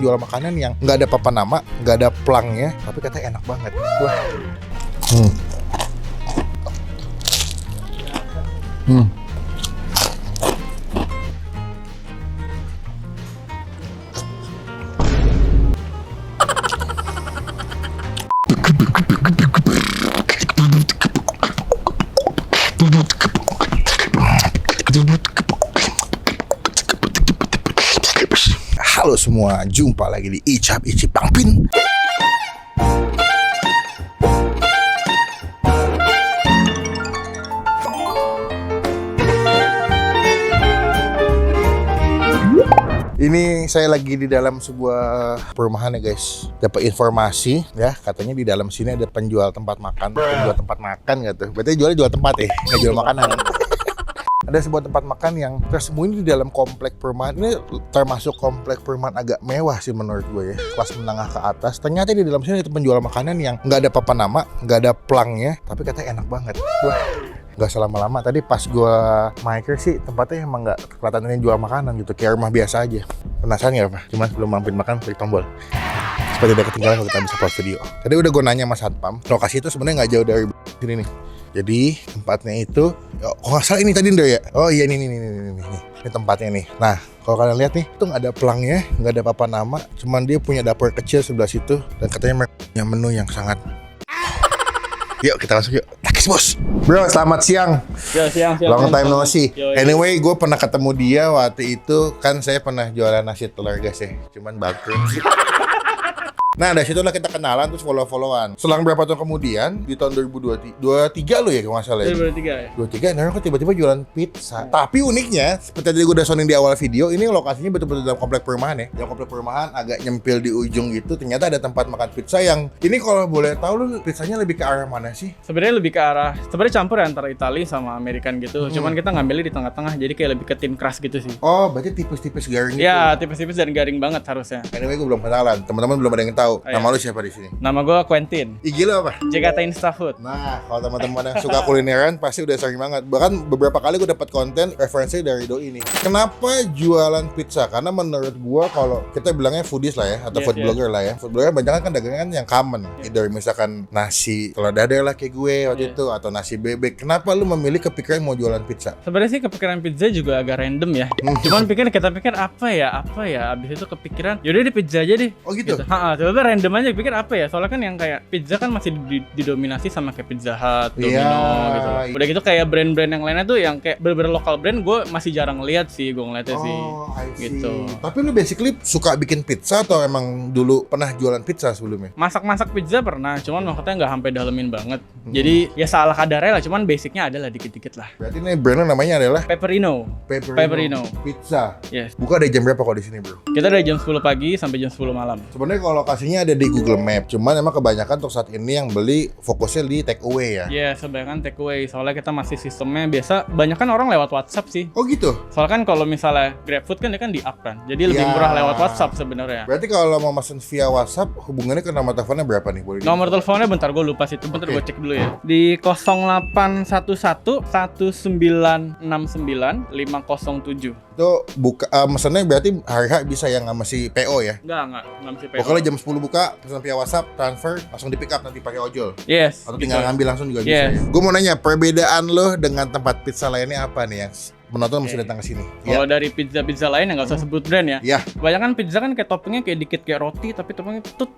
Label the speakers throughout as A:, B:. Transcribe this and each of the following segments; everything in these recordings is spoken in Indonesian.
A: penjual makanan yang nggak ada papan nama, nggak ada plangnya, tapi katanya enak banget. Wah. Halo semua, jumpa lagi di Icap Icip Pangpin. Ini saya lagi di dalam sebuah perumahan ya guys. Dapat informasi ya, katanya di dalam sini ada penjual tempat makan. Penjual tempat makan gitu. Berarti jual tempat ya, nggak jual makanan. Ada sebuah tempat makan yang tersembunyi di dalam komplek perumahan. Ini termasuk komplek perumahan agak mewah sih menurut gue ya. Kelas menengah ke atas. Ternyata di dalam sini ada penjual makanan yang nggak ada papan nama, nggak ada plangnya, tapi katanya enak banget. Wah, nggak selama-lama. Tadi pas gue maker sih tempatnya emang nggak kelihatannya jual makanan gitu, kayak rumah biasa aja. Penasaran ya apa? Cuman sebelum mampir makan, klik tombol supaya tidak ketinggalan kalau kita bisa upload video. Tadi udah gue nanya sama satpam, lokasi itu sebenarnya nggak jauh dari sini nih. Jadi tempatnya itu, kok nggak salah ini tadi Ndo ya? Oh iya ini tempatnya nih. Nah kalau kalian lihat nih, itu nggak ada pelangnya, nggak ada papan nama, cuman dia punya dapur kecil sebelah situ dan katanya punya menu yang sangat. Yuk kita masuk yuk. Takis bos. Bro selamat siang.
B: Yo, siang.
A: Long time no see.
B: Yo.
A: Anyway gue pernah ketemu dia waktu itu, kan saya pernah jualan nasi telur gas ya, cuman bangkrut. Nah dari situlah kita kenalan terus follow-followan. Selang berapa tahun kemudian di tahun 2023 lo ya kalau nggak salah ya.
B: 2023 ya.
A: 23 nah kok tiba-tiba jualan pizza. Tapi uniknya seperti tadi gue udah sounding di awal video, ini lokasinya betul-betul dalam komplek perumahan ya. Yang komplek perumahan agak nyempil di ujung gitu. Ternyata ada tempat makan pizza yang ini kalau boleh tahu lu pizzanya lebih ke arah mana sih?
B: Sebenarnya lebih ke arah campur ya antara Itali sama American gitu. Cuman kita ngambilnya di tengah-tengah jadi kayak lebih ke thin crust gitu sih.
A: Oh berarti tipis-tipis garing gitu.
B: Ya, tipis-tipis dan garing banget harusnya.
A: Anyway gue belum kenalan. Teman-teman belum ada yang tahu. Nama lu siapa di sini?
B: Nama gue Quentin.
A: IG lu apa?
B: Jakarta Insta Food.
A: Nah, kalau teman-teman yang suka kulineran pasti udah sering banget. Bahkan beberapa kali gue dapat konten referensi dari Doi ini. Kenapa jualan pizza? Karena menurut gue kalau kita bilangnya foodies lah ya, atau food blogger lah ya. Food blogger banyak kan dagangan yang common. Either misalkan nasi telur dadar lah kayak gue waktu itu, atau nasi bebek. Kenapa lu memilih kepikiran mau jualan pizza?
B: Sebenarnya sih kepikiran pizza juga agak random ya. Cuman kita pikir apa ya. Abis itu kepikiran, yaudah di pizza aja deh.
A: Oh gitu?
B: Coba random aja pikir apa ya. Soalnya kan yang kayak pizza kan masih didominasi sama kayak Pizza Hut, Domino gitu. Udah gitu kayak brand-brand yang lainnya tuh yang kayak bener-bener lokal brand gue masih jarang lihat sih, gue ngeliatnya sih. Gitu. Tapi
A: lu basically suka bikin pizza atau emang dulu pernah jualan pizza sebelumnya?
B: Masak pizza pernah, cuman maksudnya nggak sampai dalemin banget. Jadi ya salah kadarnya lah, cuman basicnya ada lah dikit-dikit lah.
A: Berarti ini brandnya namanya adalah
B: Pepperino
A: Pizza.
B: Yes.
A: Buka dari jam berapa kok di sini, bro?
B: Kita dari jam 10 pagi sampai jam 10 malam.
A: Sebenarnya kalau lokasinya ada di Google Map, cuman emang kebanyakan untuk saat ini yang beli fokusnya di take away ya.
B: Iya, kebanyakan take away. Soalnya kita masih sistemnya biasa, banyak kan orang lewat WhatsApp sih.
A: Oh gitu?
B: Soalnya kan kalau misalnya GrabFood kan dia kan di up kan, jadi lebih murah lewat WhatsApp sebenarnya.
A: Berarti kalau mau mesen via WhatsApp, hubungannya ke nomor teleponnya berapa nih? Boleh
B: nomor teleponnya bentar gue lupa sih, bentar gue cek dulu ya. Di 0811 1969 507.
A: Itu buka mesennya berarti hari-hari bisa yang nggak mesti PO ya?
B: Enggak mesti PO.
A: Pokoknya jam 10 buka, pesan via WhatsApp, transfer, langsung di pick up nanti pakai ojol.
B: Yes.
A: Atau tinggal ngambil langsung juga bisa ya. Gue mau nanya, perbedaan lo dengan tempat pizza lainnya apa nih yang penonton mesti datang ke sini?
B: Kalau dari pizza lain yang nggak usah sebut brand ya.
A: Iya.
B: Kebanyakan pizza kan kayak toppingnya kayak dikit kayak roti, tapi toppingnya tut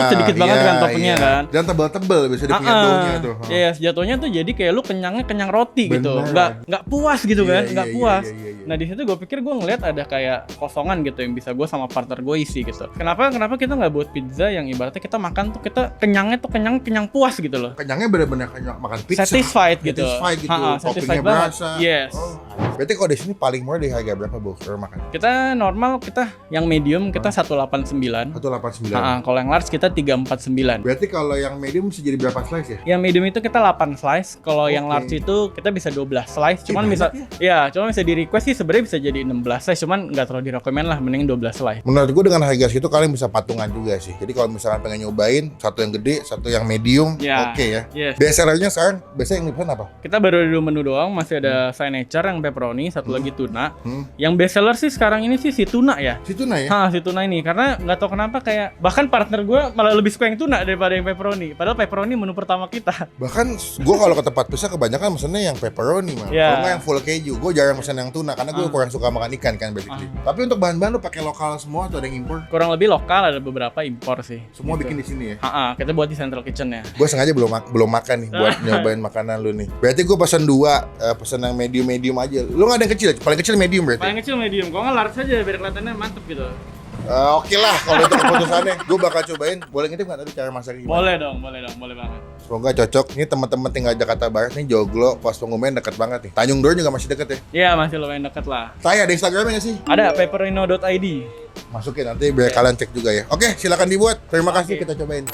B: sedikit banget kan toppingnya kan.
A: Dan tebal-tebal bisa dia punya doughnya tuh.
B: Iya, jatuhnya tuh jadi kayak lu kenyangnya kenyang roti gitu. Nggak puas gitu kan, nggak puas. Nah di situ gue pikir gue ngeliat ada kayak kosongan gitu yang bisa gue sama partner gue isi gitu. Kenapa kita nggak buat pizza yang ibaratnya kita makan tuh kita kenyangnya tuh kenyang puas gitu loh.
A: Kenyangnya benar-benar kenyang makan pizza.
B: Satisfied gitu.
A: Toppingnya berasa.
B: Yes.
A: Berarti kalau di sini paling murah di harga berapa, Bu? Kalau makan?
B: Kita normal yang medium kita 189.
A: 189.
B: Kalau yang large kita 349.
A: Berarti kalau yang medium bisa jadi berapa slice ya?
B: Yang medium itu kita 8 slice. Kalau yang large itu kita bisa 12 slice. Cuman bisa cuma bisa di request sih sebenarnya bisa jadi 16 slice, cuman nggak terlalu direkomend lah, mending 12 slice.
A: Menurut gue dengan harga segitu kalian bisa patungan juga sih. Jadi kalau misalkan pengen nyobain satu yang gede, satu yang medium, oke ya.
B: Yes.
A: Bestsellernya sekarang biasanya yang dipesan apa?
B: Kita baru ada 2 menu doang, masih ada signature yang pepperoni pepperoni, satu lagi tuna. Yang best seller sih sekarang ini sih si tuna ya.
A: Si tuna ya?
B: Si tuna ini, karena nggak tahu kenapa kayak bahkan partner gue malah lebih suka yang tuna daripada yang pepperoni. Padahal pepperoni menu pertama kita.
A: Bahkan gue kalau ke tempat pizza kebanyakan mesennya yang pepperoni mah.
B: Yeah.
A: Kalau nggak yang full keju. Gue jarang mesen yang tuna karena gue kurang suka makan ikan kan basically. Tapi untuk bahan-bahan lu pakai lokal semua atau ada yang impor?
B: Kurang lebih lokal, ada beberapa impor sih.
A: Semua
B: gitu.
A: bikin di sini ya?
B: Kita buat di Central Kitchen ya.
A: Gue sengaja belum makan nih buat nyobain makanan lu nih. Berarti gue pesan dua, pesan yang medium aja. Lu nggak ada yang kecil? Paling kecil medium berarti?
B: Paling kecil medium, kok nggak large aja biar kelihatannya mantep gitu.
A: Oke lah, kalau itu keputusannya. Gue bakal cobain. Boleh ngintip nggak tadi cara masaknya gimana?
B: Boleh dong, boleh banget.
A: Semoga cocok. Ini teman-teman tinggal Jakarta Barat nih, Joglo, Pos Pengumum dekat banget nih. Tanjung Duren juga masih deket ya?
B: Iya, masih lumayan deket lah.
A: Saya ada Instagramnya nggak sih?
B: Ada pepperino.id.
A: Masukin nanti biar kalian cek juga ya. Oke, silakan dibuat. Terima kasih, kita cobain.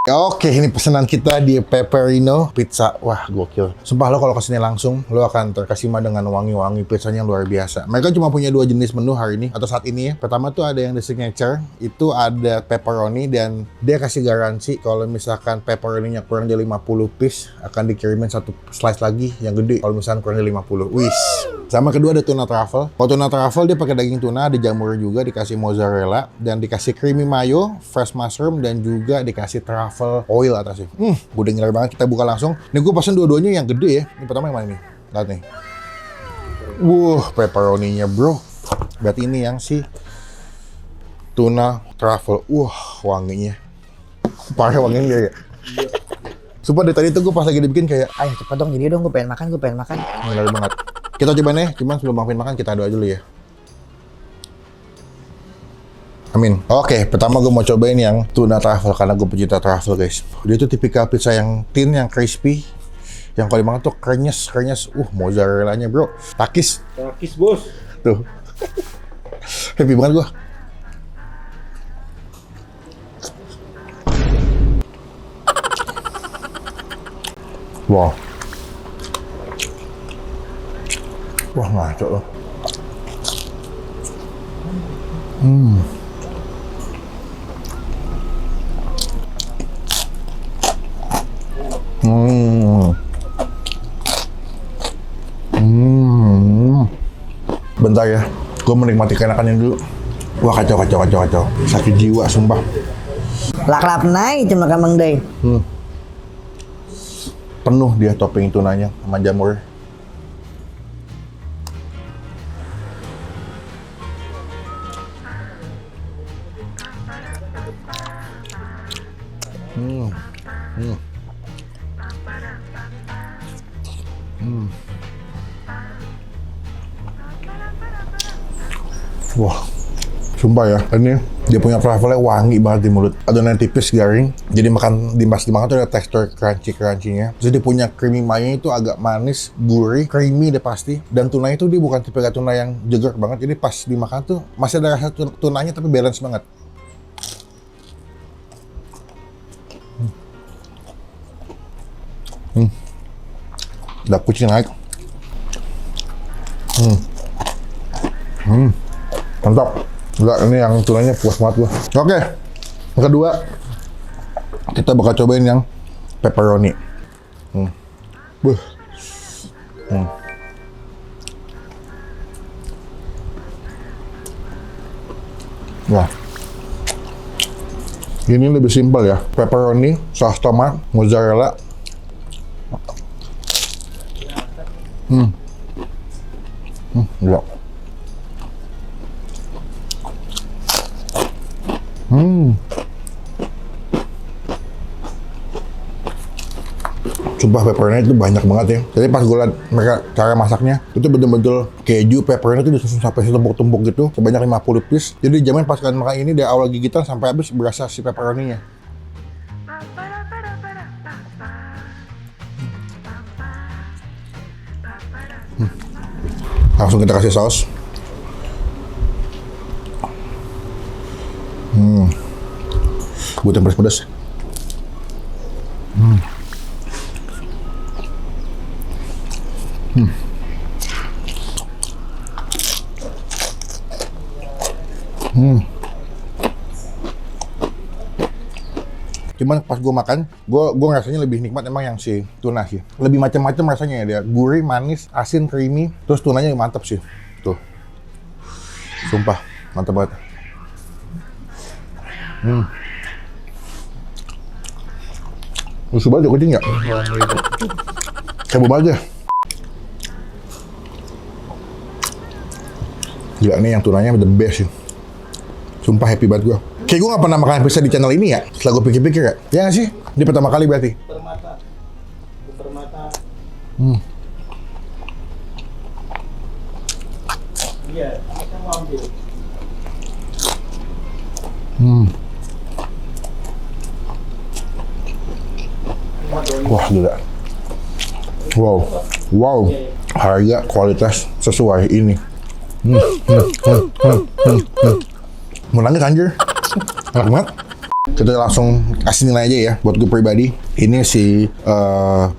A: Oke, ini pesanan kita di Pepperino Pizza. Wah, gokil. Sumpah lo kalau kesini langsung, lo akan terkesima dengan wangi-wangi pizzanya yang luar biasa. Mereka cuma punya 2 jenis menu hari ini, atau saat ini ya. Pertama tuh ada yang the signature, itu ada pepperoni, dan dia kasih garansi kalau misalkan pepperoninya kurang dari 50 piece, akan dikirimin 1 slice lagi yang gede kalau misalkan kurang dari 50. Wis. Sama kedua ada tuna truffle. Kalau tuna truffle dia pakai daging tuna, ada jamur juga, dikasih mozzarella, dan dikasih creamy mayo, fresh mushroom, dan juga dikasih truffle oil atasnya. Gue denger banget, kita buka langsung. Nih gue pesen dua-duanya yang gede ya. Ini pertama yang mana nih? Lihat nih. Pepperoninya bro. Berarti ini yang si tuna truffle. Wanginya. Parah wanginya ya. Sumpah dari tadi tuh gue pas lagi dibikin kayak,
C: ayo cepet dong, jadi dong, gue pengen makan.
A: bener banget. Kita coba nih, cuman sebelum makan kita doa dulu ya. Amin. Oke, pertama gue mau cobain yang tuna truffle karena gue pecinta truffle guys. Dia tuh tipikal pizza yang thin, yang crispy, yang kalau dimakan tuh krenyes. Mozzarellanya bro, takis bos. Tuh, happy banget gue. Wah, ngaco loh. Bentar ya, gue menikmati kenakannya dulu. Wah kacau. Sakit jiwa sumpah.
C: Laklap naik cuma kamang day.
A: Penuh dia topping tunanya sama jamur. Wah, sumpah ya, ini dia punya truffle-nya wangi banget di mulut. Adonannya tipis, garing, jadi pas dimakan tuh ada tekstur crunchy-nya. Terus dia punya creamy mayo itu agak manis, gurih, creamy deh pasti. Dan tunanya itu dia bukan tipe tuna yang jeger banget, jadi pas dimakan tuh masih ada rasa tunanya tapi balance banget. Udah kucing naik. Mantap. Enggak, ini yang tunanya puas banget gua. Oke. Yang kedua, kita bakal cobain yang pepperoni. Wah. Ini lebih simpel ya. Pepperoni, saus tomat, mozzarella. Enggak. Sumpah pepperoni itu banyak banget ya. Jadi pas gue liat mereka cara masaknya, itu betul-betul keju pepperoni itu disusun sampai setumpuk-tumpuk gitu, sebanyak 50 piece. Jadi jamin pas kalian makan ini dari awal gigitan sampai habis berasa si pepperoninya. Langsung kita kasih saus. Buat yang pedas-pedas. Cuman pas gue makan, gue rasanya lebih nikmat emang yang si tuna sih. Lebih macam-macam rasanya ya dia. Gurih, manis, asin, creamy. Terus tunanya mantap sih. Tuh. Sumpah, mantap banget. Musuh banget kucing ya? Kayak boba aja. Gila nih yang tunanya the best sih. Sumpah happy banget gue. Kayak gue gak pernah makan pizza di channel ini ya. Setelah gue pikir-pikir ya. Ya gak sih? Ini pertama kali berarti.
B: Permata. Iya, kita mau ambil.
A: Wah gila. Wow. Harga kualitas sesuai ini. Mau nangis anjir. Enak banget. Kita langsung kasih nilai aja ya buat gue pribadi. Ini si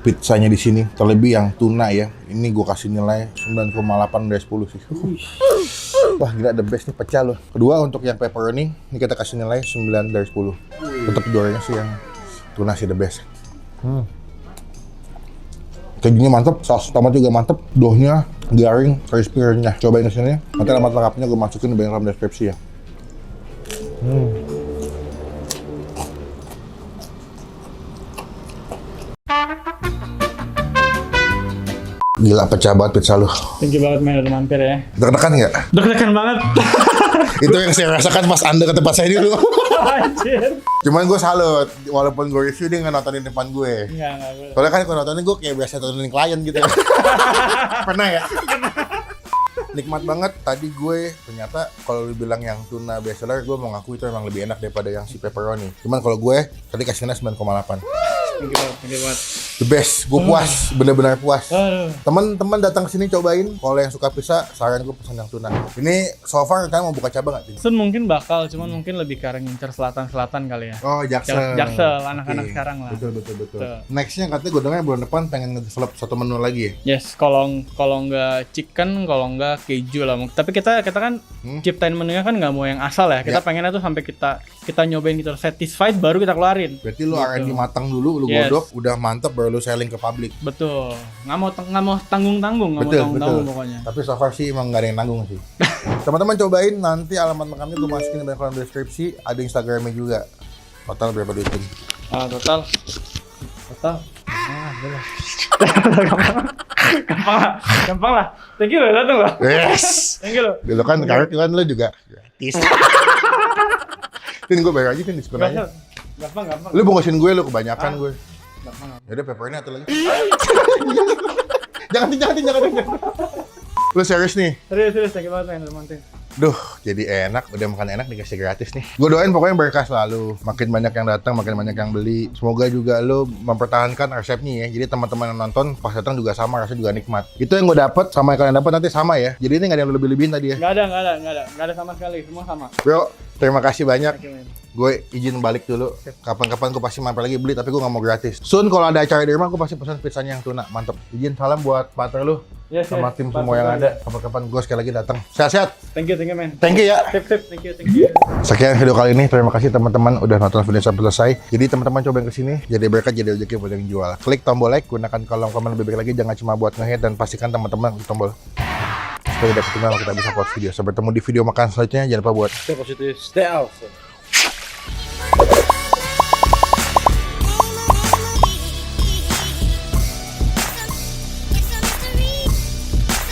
A: pizzanya di sini, terlebih yang tuna ya. Ini gue kasih nilai 9,8 dari 10 sih. Wah gila the best nih, pecah loh. Kedua untuk yang pepperoni, ini kita kasih nilai 9 dari 10. Tetap juaranya sih yang tuna sih the best. Kejunya mantep, saus tomat juga mantep, doughnya garing, crispy renyah. Cobain di sini. Nanti alamat lengkapnya gue masukin di dalam deskripsi ya. Gila pecah banget pizza lu.
B: Thank you banget men udah mampir ya.
A: Deg-degan nggak?
B: Deg-degan banget.
A: Itu yang saya rasakan pas Anda ke tempat saya dulu.
B: Anjir.
A: Cuman gue salut, walaupun gue review dia nggak nontonin depan gue.
B: Enggak boleh.
A: Soalnya kan kalau nontonin gue kayak biasa nontonin klien gitu. Pernah ya? Nikmat banget. Tadi gue ternyata kalau lu bilang yang tuna bestseller, gue mau ngaku itu emang lebih enak daripada yang si pepperoni. Cuman kalau gue tadi kasihnya 9,8.
B: Thank you banget.
A: The best, gue puas, bener-bener puas.
B: Aduh.
A: Teman-teman datang ke sini cobain. Kalau yang suka pizza, saran gue pesan yang tuna. Ini so far kan mau buka cabang nggak? Cing?
B: Sun mungkin bakal, cuman mungkin lebih ke arah ngincer selatan-selatan kali ya.
A: Oh, Jaksel.
B: Jaksel, anak-anak
A: Oke.
B: sekarang lah.
A: Betul.
B: Betul.
A: Nextnya katanya godongnya bulan depan pengen nge-develop satu menu lagi ya?
B: Yes, kalau nggak chicken, kalau nggak keju lah. Tapi kita kan ciptain menunya kan nggak mau yang asal ya. Kita pengennya tuh sampai kita nyobain gitu satisfied baru kita keluarin.
A: Berarti lu
B: Gitu.
A: R&D matang dulu, lu
B: Yes.
A: godok, udah mantep baru lu selling ke publik.
B: Betul. Nggak mau tanggung-tanggung, nggak mau
A: Betul.
B: tanggung-tanggung pokoknya.
A: Tapi so far sih emang gak ada yang nanggung sih. Teman-teman cobain, nanti alamat lengkapnya gue masukin di kolom deskripsi. Ada Instagramnya juga. Total berapa duitnya?
B: Total. Boleh. Gampang lah. Thank you loh, datang loh.
A: Yes!
B: Thank you loh.
A: Dulu kan karet kan lu juga gratis. Tin gue bayar aja Tin diskon aja.
B: Gampang.
A: Lu bungkusin gue, lu kebanyakan gue.
B: Gampang.
A: Yaudah pepperoni atau lagi. Jangan. Lu serius nih?
B: Serius, thank you banget men, teman-teman.
A: Duh, jadi enak. Udah makan enak dikasih gratis nih. Gue doain pokoknya berkah selalu. Makin banyak yang datang, makin banyak yang beli. Semoga juga lo mempertahankan resepnya ya. Jadi teman-teman yang nonton pas datang juga sama, rasanya juga nikmat. Itu yang gue dapat sama yang kalian dapat nanti sama ya. Jadi ini nggak ada yang lebih-lebihin tadi ya.
B: Nggak ada sama sekali, semua sama.
A: Bro, terima kasih banyak.
B: Thank you, man.
A: Gue izin balik dulu. Kapan-kapan gue pasti mampir lagi beli, tapi gue nggak mau gratis. Soon kalau ada acara di rumah, gue pasti pesan pizzanya yang tuna. Mantep. Izin salam buat partner lu.
B: Yes,
A: sama tim semua yang
B: Partner
A: ada. Kapan-kapan gue sekali lagi datang. Sehat-sehat.
B: Thank you man.
A: Thank you ya.
B: Sip, thank you.
A: Sekian video kali ini. Terima kasih teman-teman udah nonton video sampai selesai. Jadi teman-teman cobain kesini. Jadi berkat, jadi rezeki buat yang jual. Klik tombol like, gunakan kolom komen lebih baik lagi. Jangan cuma buat nge-hate dan pastikan teman-teman klik tombol supaya dapat email kita bisa post video. Sampai bertemu di video makan selanjutnya. Jangan lupa buat
B: Stay positive, stay out.